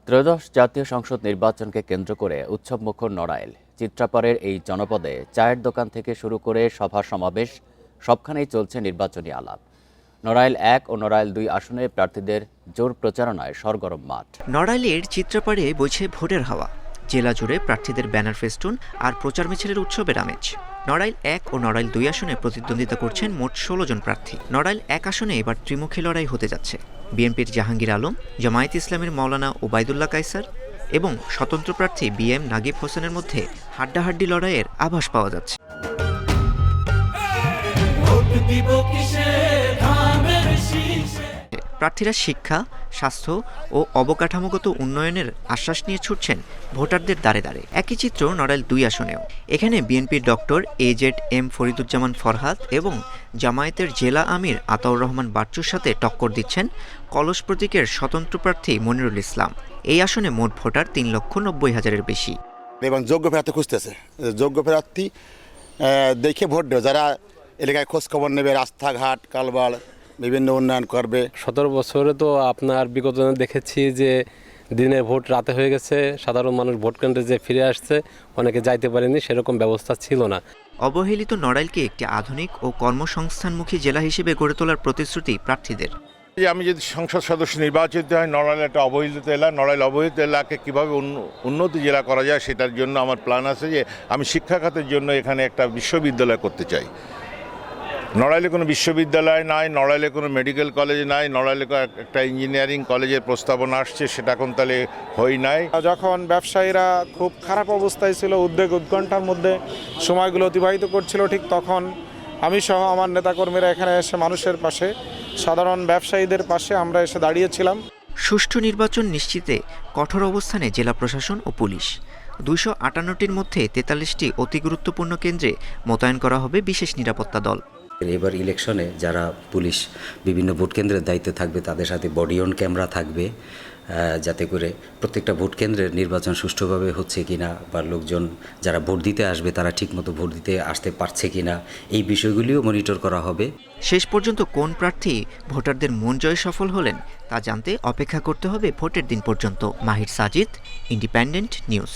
ত্রয়োদশ জাতীয় সংসদ নির্বাচনকে কেন্দ্র করে উৎসবমুখর নড়াইল। চিত্রাপাড়ের এই জনপদে চায়ের দোকান থেকে শুরু করে সভা সমাবেশ সবখানেই চলছে নির্বাচনী আলাপ। নড়াইল ১ ও নড়াইল ২ আসনে প্রার্থীদের জোর প্রচারণায় সরগরম মাঠ। নড়াইলের চিত্রাপাড়ে বইছে ভোটের হাওয়া। জেলা জুড়ে প্রার্থীদের ব্যানার ফেস্টুন আর প্রচার মিছিলের উৎসবের আমেজ। নড়াইল ১ ও নড়াইল ২ আসনে প্রতিদ্বন্দ্বিতা করছেন মোট ১৬ জন প্রার্থী। নড়াইল ১ আসনে এবার ত্রিমুখী লড়াই হতে যাচ্ছে। বিএনপির জাহাঙ্গীর আলম, জামায়াত ইসলামের মাওলানা ওবায়দুল্লাহ কায়সার এবং স্বতন্ত্র প্রার্থী বিএম নাগিব হোসেনের মধ্যে হাড্ডাহাড্ডি লড়াইয়ের আভাস পাওয়া যাচ্ছে। প্রার্থীরা শিক্ষা, স্বাস্থ্য ও অবকাঠামোগত উন্নয়নের আশ্বাস নিয়ে ছুটছেন ভোটারদের দ্বারে দ্বারে। একই চিত্র নড়াইল ২ আসনেও। এখানে বিএনপির ডক্টর এজেড.এম ফরিদুজ্জামান ফরহাদ এবং জামায়াতের জেলা আমির আতাউর রহমান বাচ্চুর সাথে টক্কর দিচ্ছেন কলস প্রতীকের স্বতন্ত্র প্রার্থী মনিরুল ইসলাম। এই আসনে মোট ভোটার ৩,৯০,০০০-এর বেশি। এবং যোগ্য প্রার্থী খুঁজতেছে, যোগ্য প্রার্থী দেখে ভোট দেবে, যারা এলাকায় খোঁজখবর নেবে, রাস্তাঘাট কালবাল বিভিন্ন উন্নয়ন করবে। ১৭ বছরে তো আপনার বিগত দিনে দেখেছি যে দিনের ভোট রাতে হয়ে গেছে, সাধারণ মানুষ ভোট কেন্দ্রে যে ফিরে আসছে, অনেকে যাইতে পারেনি, সেরকম ব্যবস্থা ছিল না। অবহেলিত নড়াইলকে একটি আধুনিক ও কর্মসংস্থানমুখী জেলা হিসেবে গড়ে তোলার প্রতিশ্রুতি প্রার্থীদের। আমি যদি সংসদ সদস্য নির্বাচিত হয়, নড়াইল একটা অবহেলিত এলাকা, নড়াইল অবহেলিত এলাকাকে কীভাবে উন্নতি জেলা করা যায় সেটার জন্য আমার প্ল্যান আছে যে আমি শিক্ষা খাতের জন্য এখানে একটা বিশ্ববিদ্যালয় করতে চাই। নড়াইলে কোনো বিশ্ববিদ্যালয় নাই, নড়াইলে কোনো মেডিকেল কলেজ নাই, নড়াইলে একটা ইঞ্জিনিয়ারিং কলেজের প্রস্তাবনা আসছে, সেটা এখন তাহলে হই নাই। যখন ব্যবসায়ীরা খুব খারাপ অবস্থায় ছিল, উদ্বেগ উৎকণ্ঠার মধ্যে সময়গুলো অতিবাহিত করছিল, ঠিক তখন আমি সহ আমার নেতাকর্মীরা এখানে এসে মানুষের পাশে, সাধারণ ব্যবসায়ীদের পাশে আমরা এসে দাঁড়িয়েছিলাম। সুষ্ঠু নির্বাচন নিশ্চিতে কঠোর অবস্থানে জেলা প্রশাসন ও পুলিশ। ২৫৮টির মধ্যে ৪৩টি অতি গুরুত্বপূর্ণ কেন্দ্রে মোতায়েন করা হবে বিশেষ নিরাপত্তা দল। এবার ইলেকশনে যারা পুলিশ বিভিন্ন ভোট কেন্দ্রের দায়িত্বে থাকবে তাদের সাথে বডি অন ক্যামেরা থাকবে, যাতে করে প্রত্যেকটা ভোট কেন্দ্রের নির্বাচন সুষ্ঠুভাবে হচ্ছে কিনা বা লোকজন যারা ভোট দিতে আসবে তারা ঠিকমতো ভোট দিতে আসতে পারছে কিনা, এই বিষয়গুলিও মনিটর করা হবে। শেষ পর্যন্ত কোন প্রার্থী ভোটারদের মন জয়ে সফল হলেন তা জানতে অপেক্ষা করতে হবে ভোটের দিন পর্যন্ত। মাহির সাজিদ, ইন্ডিপেন্ডেন্ট নিউজ।